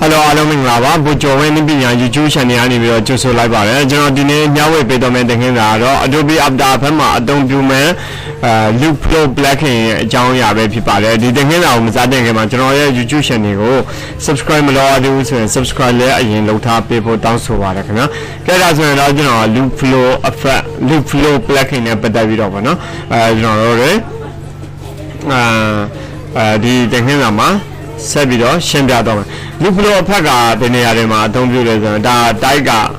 Hello, Aloming Lava, Bujo, and Binya, YouTube channel, just so like that. General Dine, Yawe, Pedomating, Adobe Abdapama, don't do man, LoopFlow Blacking, John Yabe people. Did the Hina, Zading, General YouTube channel, subscribe, and subscribe in low top people down so what. Get us an original LoopFlow Blacking, but David over, no? The Hina. Sabido, Shembiadom. LoopFlow Paga, Benearema, don't do the Daiga,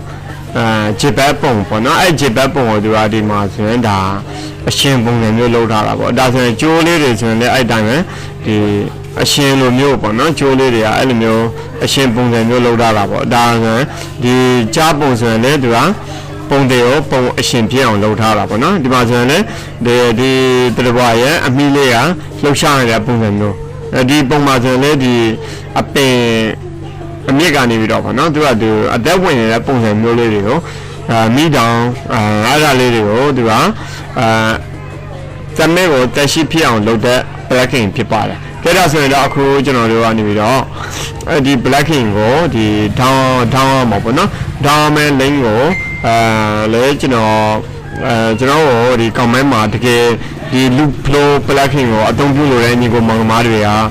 Jibapon, for no, I Jibapon, do Adimas, and a Shimbon and Low Darabo. Doesn't Julie is when I done the Shin Lupo, no Julie, Elimio, a Shimbon and Low Darabo. Down the Jabos and Ledra, Pondeo, Pon Shimpion, Low Darabo, no, the Mazane, the Wire, Amelia, Loshan, Pungano. The Bomazan lady a pay a megani with over, not to do at that way upon the no lady, me down, other lady, do the mego that she pion load that blacking people. Get us in the crew general running with all the blacking go, the down mopona, down man lingo, legend general, the comment the LoopFlow blacking or don't do any go Maria,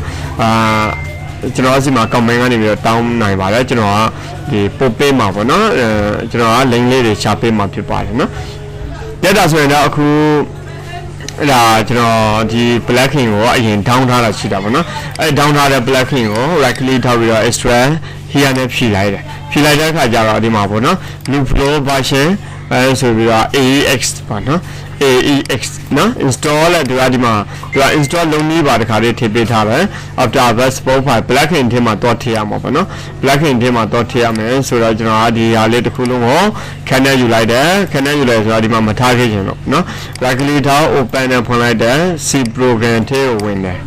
Generosima coming anywhere down Naiva, Genoa, the Pope Mapona, Genoa, Langley, the Chape Mapipar, no? That does when our crew, the blacking or in downtown Chitavana, I downtown the blacking or likely to extra here and a Pilide. Pilide Kajara di Mapona, LoopFlow Bashe, so we are AEX, AEX, no? Install at the Adima. You are installed only by the Kari Tibetara after a best profile, black in Tema.tiam, black in Tema.tiam, so that you know the little Kulumo. Can you like that? Can you like Adima Matagi? No, likely to open up like that, see program tail winner.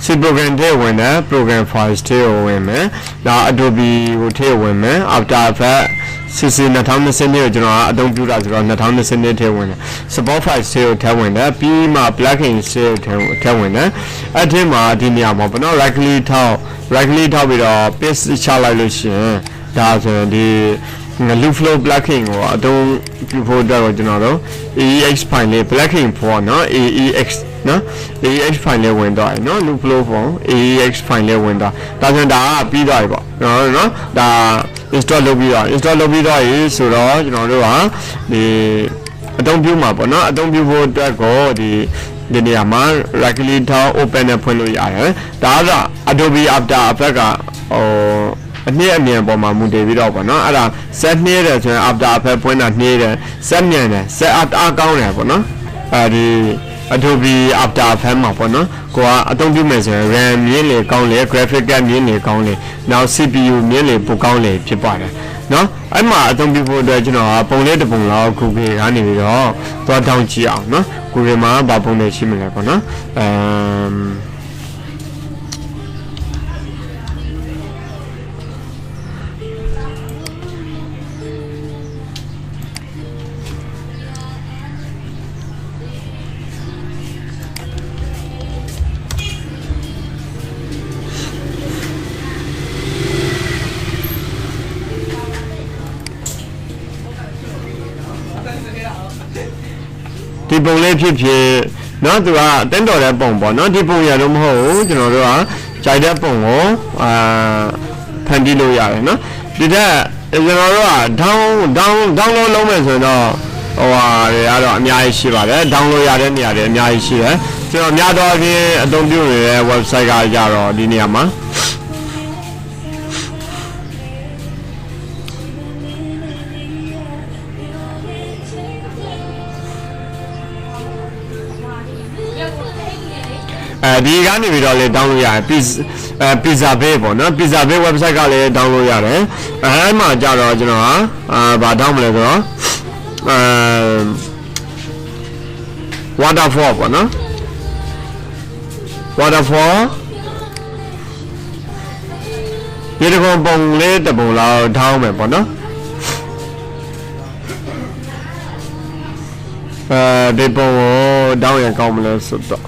See program tail winner, program files tail winner. Now Adobe will tail winner after that. Sisi na thamne sene jano adong pyu da so na thamne sene the win support file sale the win da pi ma plugin sale the win da atin ma di neya ma bono right click ထောက်ပြီးတော့ paste ချလိုက်လို့ရှိရင်ဒါဆိုရင်ဒီ LoopFlow plugin ကိုအသုံးပြုဖို့အတွက်ကိုကျွန်တော်တို့ AEX file လေး plugin ဖို့เนาะ AEX နော် AEX file လေးဝင်သွားပြီเนาะ LoopFlow ဖို့ AEX file လေးဝင်သွားဒါဆိုရင်ဒါကပြီးသွားပြီပေါ့နော်ဒါ install လုပ်ပြီးတော့ရေဆိုတော့ကျွန်တော်တို့ကဒီအသုံးပြုမှာပေါ့နော်အသုံးပြုဖို့အတွက်ကိုဒီနေရာမှာ right click ထောက် open နဲ့ဖွင့်လို့ရတယ်ဒါက Adobe After Effects ကအနည်းအမြန်ပေါ်မှာမူတည်ပြီးတော့ပေါ့နော်အဲ့ဒါ set နှင်းတယ်ဆိုရင် After Effects ဖွင့်တာနှင်းတယ် set မြန်တယ် set အားကောင်းတယ်ပေါ့နော်အဲဒီ Adobe After Effects မှာပေါ့နော်ကိုကအသုံးပြုမယ်ဆိုရင် RAM မြင့်လေကောင်းလေ graphic card မြင့်လေကောင်းလေနောက် CPU မြင့်လေပိုကောင်းလေဖြစ်ပါတယ်နော်အဲ့မှာအသုံးပြုဖို့အတွက်ကျွန်တော်ကပုံလေးတစ်ပုံလောက် Google ကနေပြီးတော့သွားတောင်းကြည့်အောင်နော် Google မှာဘာပုံတွေရှိမလဲပေါ့နော်ဒီပုံလေးဖြစ်ဖြစ်เนาะသူကတင်းတော်တဲ့ပုံပေါ့เนาะဒီပုံရတော့မဟုတ်ဘူးကျွန်တော်တို့ကကြိုက်တဲ့ပုံကိုဖန်တီးလို့ရတယ်เนาะဒီတဲ့ကျွန်တော်တို့က download လုပ်မယ်ဆိုတော့ဟိုဟာတွေကတော့အများကြီးရှိပါတယ် download ရတဲ့နေရာတွေအများကြီးရှိတယ်ကျွန်တော်များတော့အပြင်အသုံးပြုနေတဲ့ website ကကြတော့ဒီနေရာမှာဒီကနေပြီးတော့လေ download ရတယ် pizza bay ပေါ့နော် pizza bay website ကလည်း download ရတယ်အဲ့မှာကြတော့ကျွန်တော်ဘာ down မလဲဆိုတော့waterfall ပေါ့နော် waterfall ဒီတကုံပုံလေးတစ်ပုံလောက်ထောင်းမယ်ပေါ့နော်ဒီပုံကို down ရကောင်းမလဲဆိုတော့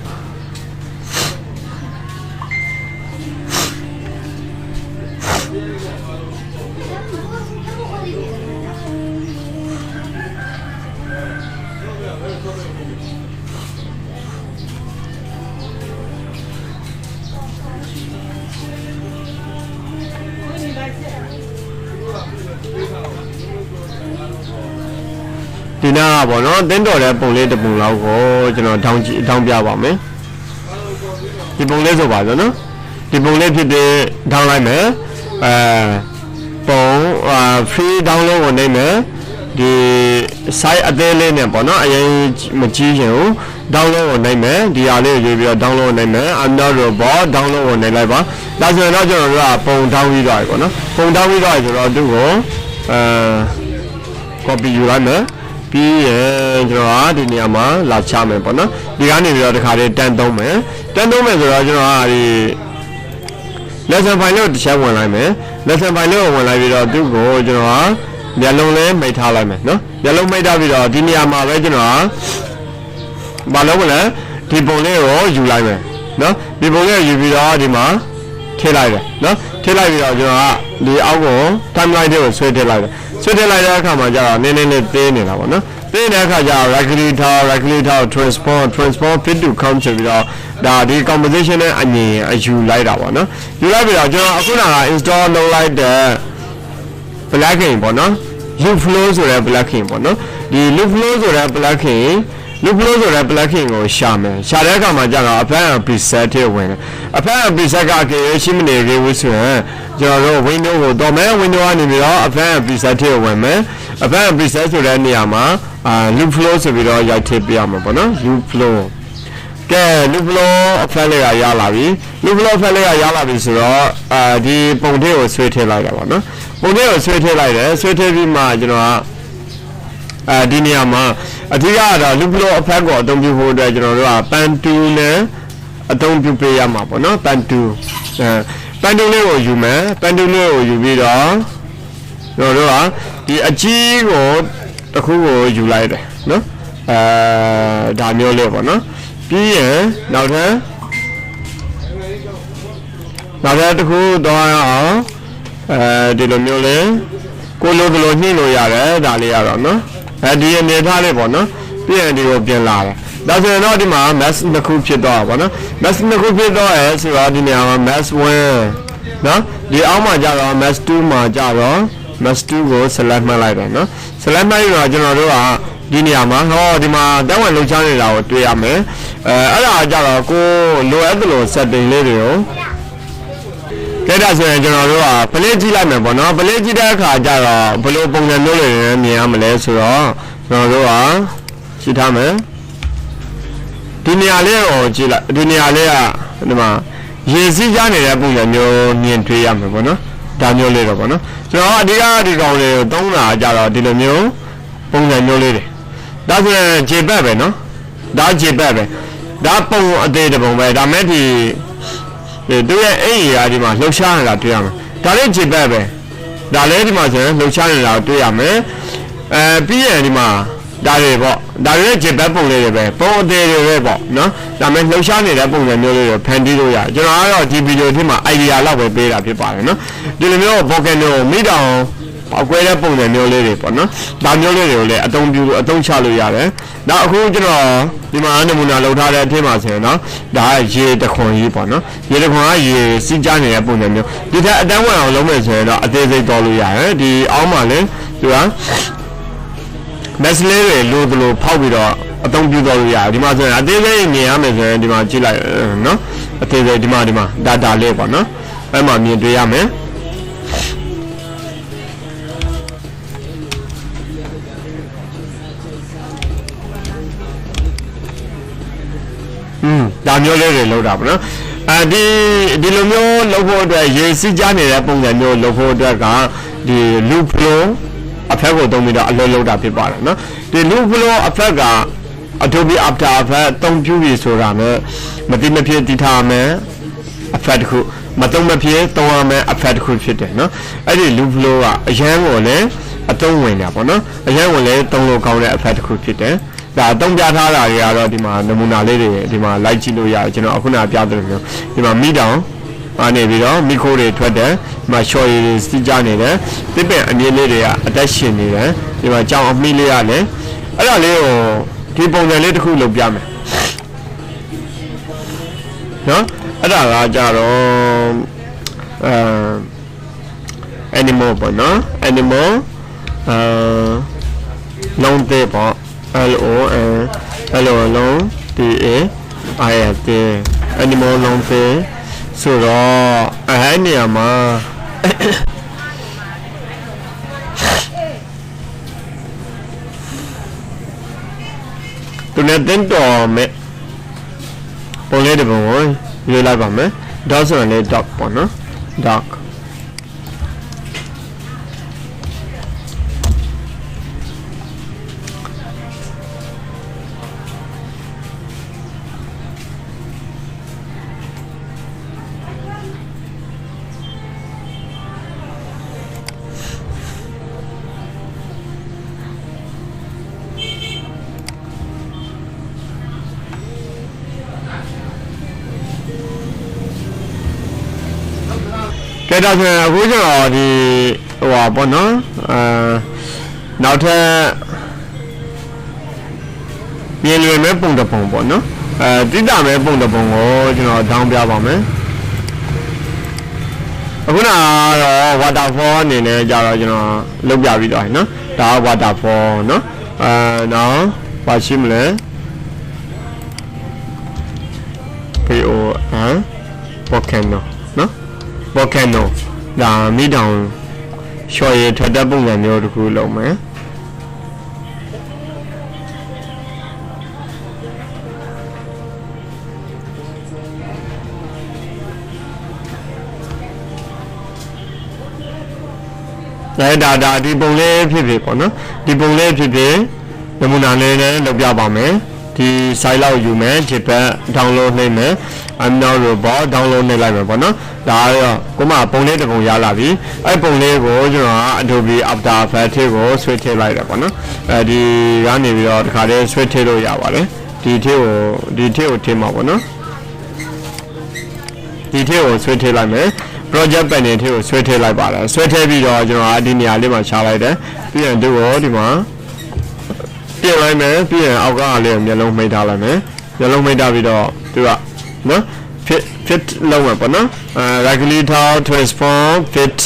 ဒီနာကပေါ့နော်တင်းတော်တဲ့ပုံလေးတစ်ပုံလောက်ကိုကျွန်တော်တောင်းပြပါမယ်ဒီပုံလေးဆိုပါစို့နော်ဒီပုံလေးဖြစ်တဲ့ဒေါင်းလိုက်မယ်ပုံ free download ကိုနေမယ်ဒီ site အသေးလေးနဲ့ပေါ့နော်အရင်မကြီးရင်ကို download ကိုနေမယ်ဒီဟာလေးကိုရွေးပြီးတော့ download နေမယ် I'm not robot download ကိုနေလိုက်ပါဒါဆိုရင်တော့ကျွန်တော်တို့ကပုံတောင်းပြီးသွားပြီပေါ့နော်ပုံတောင်းပြီးသွားပြီဆိုတော့သူ့ကိုcopy ယူလိုက်မယ်ပြီးရင်ကျွန်တော်ကဒီနေရာမှာလာချမယ်ပေါ့နော်ဒီကနေပြီးတော့တခါလေးတန်းသုံးမယ်ဆိုတော့ကျွန်တော်ကဒီ lesson file ကိုတစ်ချက်ဝင်လိုက်မယ် lesson file ကိုဝင်လိုက်ပြီးတော့သူ့ကိုကျွန်တော်ကမျက်လုံးလေးမိတ်ထားလိုက်မယ်နော်မျက်လုံးမိတ်ထားပြီးတော့ဒီနေရာမှာပဲကျွန်တော်ကမလုပ်ဘူးလေဒီပုံလေးကိုယူလိုက်မယ်နော်ဒီပုံလေးကိုယူပြီးတော့ဒီမှာထည့်လိုက်တယ်နော်ထည့်လိုက်ပြီးတော့ကျွန်တော်ကဒီအောက်ကို timeline တွေကိုဆွဲထည့်လိုက်တယ်ဆွဲထည့်လိုက်တဲ့အခါမှာကျတော့နည်းနည်းလေးသေးနေတာပေါ့နော်သေးတဲ့အခါကျတော့ right click ထောက် transform fit to count ဆိုပြီးတော့ဒါဒီ composition နဲ့အညီအယူလိုက်တာပေါ့နော်ယူလိုက်ပြီးတော့ကျွန်တော်အခုနက install လုပ်လိုက်တဲ့ plugin ပေါ့နော် LoopFlow ဆိုတဲ့ plugin ပေါ့နော်ဒီ LoopFlow ဆိုတဲ့ plugin ကိုရှာမယ်ရှာတဲ့အခါမှာကျတော့အဖက် preset တွေဝင်တယ်အဖက် preset ကကေရှိမနေသေးဘူးဆိုရင်ကျွန်တော်တို့ window ကိုတော့မယ် window ကနေပြီးတော့အဖက် preset တွေဝင်မယ်အဖက် preset ဆိုတဲ့နေရာမှာLoopFlow ဆိုပြီးတော့ရိုက်ထည့်ပြရမှာပေါ့နော် LoopFlow ကဲ LoopFlow အဖက်လေးကရလာပြီ LoopFlow အဖက်လေးကရလာပြီဆိုတော့ဒီပုံလေးကိုဆွဲထည့်လိုက်တာပေါ့နော်ပုံလေးကိုဆွဲထည့်လိုက်တယ်ဆွဲထည့်ပြီးမှကျွန်တော်ကဒီနေရာမှာအဓိကတော့ LoopFlow အဖက်ကိုအသုံးပြုဖို့အတွက်ကျွန်တော်တို့က pen tool နဲ့အသုံးပြုပေးရမှာပေါ့နော် pen tool လေးကိုယူမယ် pen tool လေးကိုယူပြီးတော့ကျွန်တော်တို့ကဒီအကြီးကိုတစ်ခုကိုယူလိုက်တယ်နော်ဒါမျိုးလေးပေါ့နော်ပြီးရင်နောက်ထပ်တစ်ခုတော့အောင်ဒီလိုမျိုးလေးကိုလိုညှိလို့ရတယ်ဒါလေးရတော့နော်ဒီအနေထားလေးပေါ့နော်ပြီးရင်ဒီကိုပြင်လာတယ်ဒါဆိုရင်တော့ဒီမှာ mask နှစ်ခုဖြစ်တော့ပါနော် mask နှစ်ခုဖြစ်တော့ရဲဆိုတော့ဒီနေရာမှာ mask 1နော်ဒီအောက်မှာကြတော့ mask 2မှာကြတော့ mask 2ကို select မှတ်လိုက်တယ်နော် select မှတ်ပြီးတော့ကျွန်တော်တို့ကဒီနေရာမှာဟောဒီမှာတောင်းဝင်လှုပ်ရှားနေတာကိုတွေ့ရမယ်အဲ့ဒါကြတော့ကိုလိုအပ်သလို setting လေးတွေကိုကဲဒါဆိုရင်ကျွန်တော်တို့က play ကြည့်လိုက်မယ်ပေါ့နော် play ကြည့်တဲ့အခါကျတော့ဘယ်လိုပုံစံမျိုးတွေမြင်ရမလဲဆိုတော့ကျွန်တော်တို့ကရှင်းထားမယ်ဒီနေရာလေးကိုကြည့်လိုက်ဒီနေရာလေးကဒီမှာရေစီးကြနေတဲ့ပုံစံမျိုးမြင်တွေ့ရမယ်ပေါ့နော်ဒါမျိုးလေးတော့ပေါ့နော်ကျွန်တော်အဓိကဒီကောင်လေးကိုသုံးတာကြတော့ဒီလိုမျိုးပုံစံမျိုးလေးတွေဒါဆိုရင်ခြေပတ်ပဲနော်ဒါခြေပတ်ပဲဒါပုံအသေးတစ်ပုံပဲဒါမဲ့ဒီတို့ရဲ့အိမ်ရာဒီမှာလှုပ်ရှားနေတာတွေ့ရမယ်ဒါလေးခြေပတ်ပဲဒါလေးဒီမှာဆိုရင်လှုပ်ရှားနေတာတွေ့ရမယ်ပြီးရင်ဒီမှာဒါတွေပေါ့ဒါတွေခြေပတ်ပုံလေးတွေပဲပုံအသေးတွေပဲပေါ့နော်ဒါမဲ့လှုပ်ရှားနေတဲ့ပုံစံမျိုးလေးတွေဖန်တီးလို့ရကျွန်တော်ကတော့ဒီဗီဒီယိုထဲမှာ idea လောက်ပဲပေးတာဖြစ်ပါတယ်နော်ဒီလိုမျိုး volcano ကိုမိတောင်အကွဲတဲ့ပုံစံမျိုးလေးတွေပေါ့နော်ဒါမျိုးလေးတွေကိုလည်းအသုံးချလို့ရတယ်ဒါအခုကျွန်တော်ဒီမှာနမူနာလောက်ထားတဲ့အထင်းမှာဆိုရင်နော်ဒါရေတခွန်ကြီးပေါ့နော်ရေတခွန်ကရေစီးကြနေတဲ့ပုံစံမျိုးဒီထက်အတန်းဝင်အောင်လုပ်မယ်ဆိုရင်တော့အသေးစိတ်တော်လို့ရတယ်ဒီအောက်မှာလည်းသူက mess လေးတွေလိုဖောက်ပြီးတော့အသုံးပြုတော်လို့ရတယ်ဒီမှာဆိုရင်အသေးစိတ်မြင်ရမယ်ဆိုရင်ဒီမှာကြည့်လိုက်နော်အသေးစိတ်ဒီမှာဒါလေးပေါ့နော်အဲ့မှာမြင်တွေ့ရမယ်ဒါမျိုးလေးတွေလောက်တာပေါ့နော်ဒီလိုမျိုးလောက်ဖို့အတွက်ရေစီးကြနေတဲ့ပုံစံမျိုးလောက်ဖို့အတွက်ကဒီ LoopFlow အဖက်ကိုသုံးပြီးတော့အလုပ်လုပ်တာဖြစ်ပါတယ်နော်ဒီ LoopFlow အဖက်က Adobe After Effects အသုံးပြုပြီးဆိုတာနဲ့မတိမဖြစ်တည်ထားမယ်အဖက်တစ်ခုမသုံးမဖြစ်သုံးရမယ်အဖက်တစ်ခုဖြစ်တယ်နော်အဲ့ဒီ LoopFlow ကအရန်ကိုလည်းအသုံးဝင်တာပေါ့နော်အရန်ကိုလည်းသုံးလို့ကောင်းတဲ့အဖက်တစ်ခုဖြစ်တယ်ဒါအသုံးပြထားတာတွေကတော့ဒီမှာနမူနာလေးတွေဒီမှာလိုက်ကြည့်လို့ရတယ်ကျွန်တော်အခုနပြသလိုမျိုးဒီမှာမိတောင် နေပြီးတော့မိခိုးတွေထွက်တယ်ဒီမှာ short ရည်တွေစီးကြနေတယ်တစ်ပင်အမြင့်လေးတွေကအသက်ရှင်နေတယ်ဒီမှာကြောင်အမိလေးရလဲအဲ့ဒါလေးကိုဒီပုံစံလေးတစ်ခုလုပ်ပြမယ်နော်အဲ့ဒါကကြတော့animal ပေါ့နော် animal လုံးသေးပေါ့ LON TAIT animal လုံးသေးဆိုတော့အဲ့နေရာမှာသူနဲ့တင်တော်မဲ့ပုံလေးတစ်ပုံကိုရေးလိုက်ပါမယ် dog ဆိုရင်လည်း dog ပေါ့နော် dogကဲဒါဆိုရင်အခုကျွန်တော်ဒီဟိုပါပေါ့နော်နောက်ထပ်မြင်လွယ်မဲ့ပုံတစ်ပုံပေါ့နော်တိတမဲ့ပုံတစ်ပုံကိုကျွန်တော်တောင်းပြပါမယ်အခုနကတော့ waterfall အနေနဲ့ကြာတော့ကျွန်တော်လုပ်ပြပြီးတော့နော်ဒါက waterfall နော်နောက်ပါရှိမလဲ volcano နော်volcano ဒါမိတောင်လျှော်ရည်ထွက်တဲ့ပုံစံမျိုးတစ်ခုလုပ်မယ်ဒါဒီပုံလေးဖြစ်ဖြစ်ပေါ့နော်ဒီပုံလေးဖြစ်ဖြစ်နမူနာလေးနဲ့လုပ်ပြပါမယ်ဒီ site လောက်ယူမယ်ဒီဘက် download နှိပ်မယ် I'm now robot download နှိပ်လိုက်မယ်ပေါ့နော်ဒါကတော့ကိုမပုံလေးတစ်ပုံရလာပြီအဲ့ပုံလေးကိုကျွန်တော် Adobe After Effects ကို switch ထည့်လိုက်တယ်ပေါ့နော်ဒီကနေပြီးတော့ဒီခါလေး switch ထည့်လို့ရပါတယ်ဒီထည့်ကိုထည့်မှာပေါ့နော်ဒီထည့်ကို switch ထည့်လိုက်မယ် project panel ထည့်ကို switch ထည့်လိုက်ပါတယ် switch ထည့်ပြီးတော့ကျွန်တော်ဒီနေရာလေးမှာချလိုက်တယ်ပြီးရင်တို့ကိုဒီမှာပြင်လိုက်မယ်ပြီးရင်အောက်ကလေးကိုမျက်လုံးမိတ်ထားလိုက်မယ်မျက်လုံးမိတ်ထားပြီးတော့သူကနော် fit လုံးမှာပေါ့နော်regularly transform fit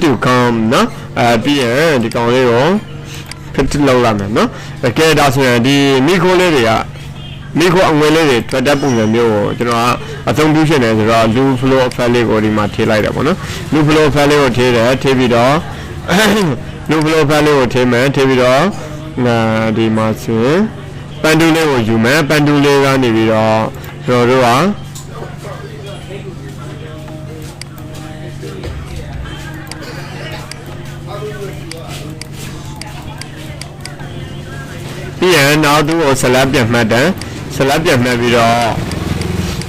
to come နော်ပြီးရင်ဒီကောင်လေးကို fit လုံးလိုက်မယ်နော်တကယ်ဒါဆိုရင်ဒီမိခိုးလေးတွေကမိခိုးအငွေလေးတွေထွက်တဲ့ပုံစံမျိုးကိုကျွန်တော်ကအသုံးပြုရှင်တယ်ဆိုတော့ LoopFlow effect လေးကိုဒီမှာထည့်လိုက်တယ်ပေါ့နော် LoopFlow effect လေးကိုထည့်တယ်ထည့်ပြီးတော့ LoopFlow effect လေးကိုထည့်မယ်ထည့်ပြီးတော့ဒီမှာဆိုရင်ပန်တူလေးကိုယူမယ်ပန်တူလေးကနေပြီးတော့ကျွန်တော်တို့ကပြီးရင်နောက်သူ့ကို select ပြန်မှတ်တယ် select ပြန်မှတ်ပြီးတော့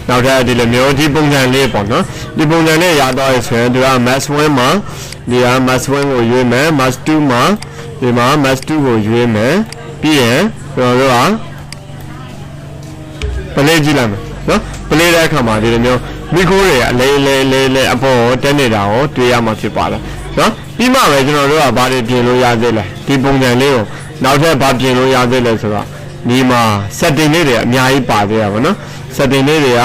နောက်ထပ်ဒီလိုမျိုးဒီပုံစံလေးပေါ့နော်ဒီပုံစံလေးရတော့ဆိုရင်သူက mask 1မှာဒီက mask 1ကိုရွေးမယ် mask 2မှာဒီမှာ mask 2ကိုရွေးမယ်ပြီးရင်ကျွန်တော်တို့ကplay ကြည့်လိုက်မယ်နော် play တဲ့အခါမှာဒီလိုမျိုးမိခိုးတွေအလေးအပေါ်တက်နေတာကိုတွေ့ရမှာဖြစ်ပါတယ်နော်ပြီးမှပဲကျွန်တော်တို့ကဘာတွေပြင်လို့ရသေးလဲဒီပုံစံလေးကိုနောက်ထပ်ဘာပြင်လို့ရသေးလဲဆိုတော့ဒီမှာ setting လေးတွေအများကြီးပါသေးတာပေါ့နော် setting လေးတွေက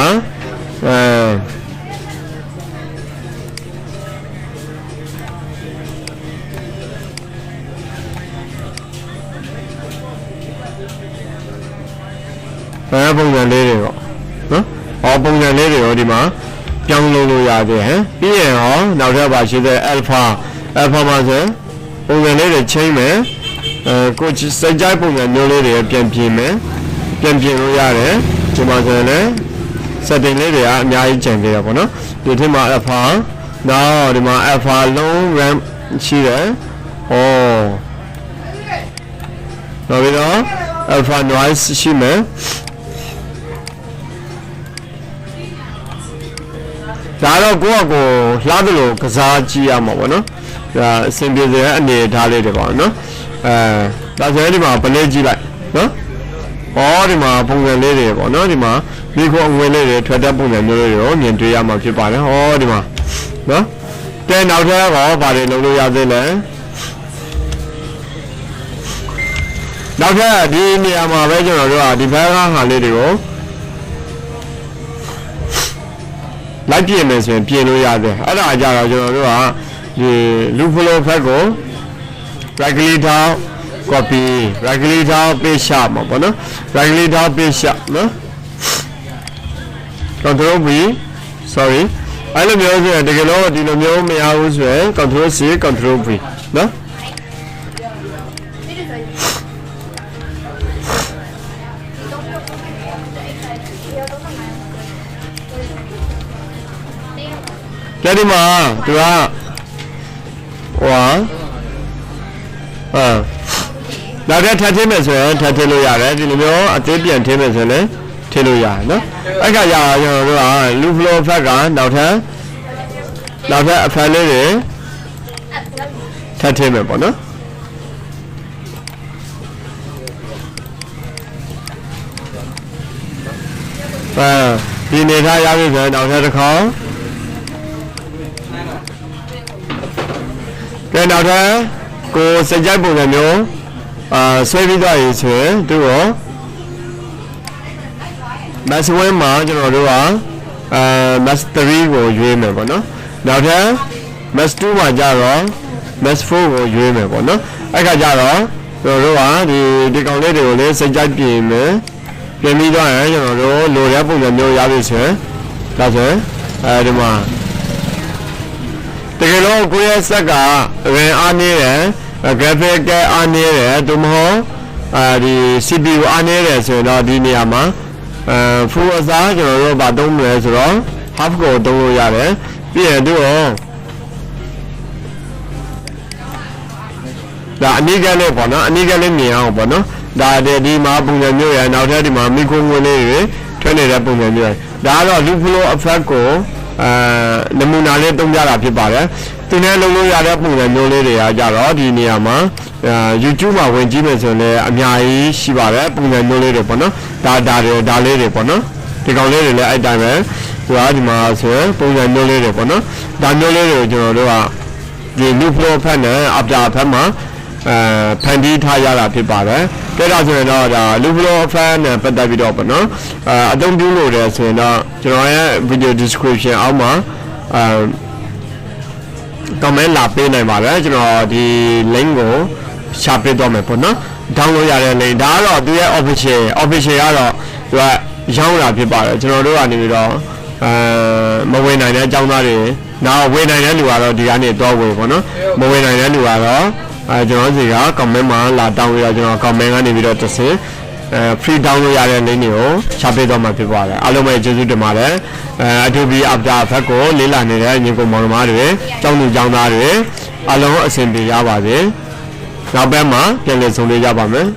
ပုံစံလေးတွေပေါ့နော်ပုံစံလေးတွေရောဒီမှာပြောင်းလို့ရသေးဟမ်ပြီးရင်ဟောနောက်ထပ်ပါရှိတဲ့ alpha မှာဆိုပုံစံလေးတွေချိန်မယ်ကိုစိတ်ကြိုက်ပုံစံမျိုးလေးတွေပြန်ပြင်မယ်ပြန်ပြင်လို့ရတယ်ဒီမှာဆိုရင်လည်း setting လေးတွေကအများကြီးကျန်သေးတယ်ပေါ့နော်ဒီထက်မှာ alpha နောက်ဒီမှာ alpha long RAM ရှိတယ်နောက်ပြီးတော့ alpha noise ရှိမယ်ဒါတော့ကိုယ့်အကိုလှတယ်လို့ကစားကြည့်ရမှာပေါ့နော်ဒါအဆင်ပြေတဲ့အနေထားလေးတွေပေါ့နော်ဒါဆိုရင်ဒီမှာပလဲကြည့်လိုက်နော်ဒီမှာပုံစံလေးတွေပေါ့နော်ဒီမှာ မိခိုးဝင်လေးတွေထွက်တဲ့ပုံစံမျိုးတွေရောမြင်တွေ့ရမှာဖြစ်ပါတယ်ဟောဒီမှာနော်ကဲနောက်ထပ်တော့ဗာတွေလုပ်လို့ရသေးလဲနောက်ထပ်ဒီနေရာမှာပဲကျွန်တော်တို့ကဒီဘက်ကဟာလေးတွေကိုလိုက်ပြင်မယ်ဆိုရင်ပြင်လို့ရတယ်အဲ့ဒါကြတော့ကျွန်တော်တို့ကဒီ LoopFlow ဘက်ကို right click ထောက် copy right click ထောက် paste ရှာမှာပေါ့နော် right click ထောက် paste ရှာနော် control V sorry အဲ့လိုမျိုးဆိုရင်တကယ်လို့ဒီလိုမျိုးမရဘူးဆိုရင် control C control V နော်ကြည့်ဒီမှာသူကဟောနောက်ထပ်ထပ်ထည့်မယ်ဆိုရင်ထပ်ထည့်လို့ရတယ်ဒီလိုမျိုးအသေးပြန်ထည့်မယ်ဆိုရင်လည်းထည့်လို့ရတယ်နော်အဲ့ကရကျွန်တော်တို့က LoopFlow ဘက်ကနောက်ထပ်အဖန်လေးတွေထပ်ထည့်မယ်ပေါ့နော်ဒီနေထားရပြီဆိုရင်နောက်ထပ်တစ်ခေါက်ကဲနောက်ထပ်ကိုစကြိုက်ပုံစံမျိုးဆွဲပြီးသွားပြီဆိုရင်သူ့ကို mass 1မှာကျွန်တော်တို့ကmass 3ကိုရွေးမယ်ပေါ့နော်နောက်ထပ် mass 2မှာကျတော့ mass 4ကိုရွေးမယ်ပေါ့နော်အဲ့ခါကျတော့ကျွန်တော်တို့ကဒီကောင်လေးတွေကိုလည်းစကြိုက်ပြင်မယ်ပြင်ပြီးသွားရင်ကျွန်တော်တို့လိုတဲ့ပုံစံမျိုးရပြီဆိုရင်ဒါဆိုရင်ဒီမှာတကယ်လို့ကိုယ့်ရဲ့ဆက်ကရင်အားနေတယ် graphic ကအားနေတယ်သို့မဟုတ်ဒီ CPU အားနေတယ်ဆိုရင်တော့ဒီနေရာမှာfull အစားကျွန်တော်တို့ဗာသုံးမယ်ဆိုတော့ half ကိုသုံးလို့ရတယ်ပြီးရင်သူ့ကိုဒါအနည်းကလေးပေါ့နော်အနည်းကလေးမြင်အောင်ပေါ့နော်ဒါဒီမှာပုံစံမျိုးရနောက်ထပ်ဒီမှာမီခိုငွေလေးတွေထွက်နေတဲ့ပုံစံမျိုးဒါကတော့ LoopFlow effect ကိုနမူနာလေးသုံးကြတာဖြစ်ပါတယ်သင်နဲ့လုပ်လို့ရတဲ့ပုံစံမျိုးလေးတွေကကြတော့ဒီနေရာမှာYouTube မှာဝင်ကြည့်မယ်ဆိုရင်လည်းအများကြီးရှိပါတယ်ပုံစံမျိုးလေးတွေပေါ့နော်ဒါလေးတွေပေါ့နော်ဒီကောင်လေးတွေလည်းအဲ့တိုင်းပဲဒီမှာဆိုရင်ပုံစံမျိုးလေးတွေပေါ့နော်ဒါမျိုးလေးတွေကိုကျွန်တော်တို့ကဒီ LoopFlow ဖက်နဲ့ After ဖက်မှာဖန်တီးထားရတာဖြစ်ပါတယ်ဒါတော့ဆိုရင်တော့ဒါ LoopFlow ဖက်နဲ့ပတ်သက်ပြီးတော့ပေါ့နော်အသုံးပြုလို့တယ်ဆိုရင်တော့ကျွန်တော်ရဲ့ video description အောက်မှာcomment လာပေးနိုင်ပါတယ်ကျွန်တော်ဒီ link ကိုရှာပေးတော့မယ်ပေါ့နော် download ရတဲ့ link ဒါကတော့သူရဲ့ official ကတော့သူကရောင်းတာဖြစ်ပါတယ်ကျွန်တော်တို့ကနေပြီးတော့မဝင်နိုင်တဲ့အကြောင်းသားတွေနောက်ဝင်နိုင်တဲ့လူကတော့ဒီကနေတော့ဝင်ပေါ့နော်မဝင်နိုင်တဲ့လူကတော့ကျွန်တော်စီက comment မှာလာတောင်းပြီးတော့ကျွန်တော် comment ကနေပြီးတော့တစ်စင်free download ရတဲ့ link တွေကိုရှာပေးတော့မှာဖြစ်ပါတယ်အားလုံးပဲကျေးဇူးတင်ပါတယ်Adobe After Effects ကိုလေ့လာနေတဲ့ညီကောင်မောင်နှမတွေကျောင်းသူကျောင်းသားတွေအားလုံးအဆင်ပြေရပါစေနောက်ဘက်မှာပြန်လည်ဆုံတွေ့ကြပါမယ်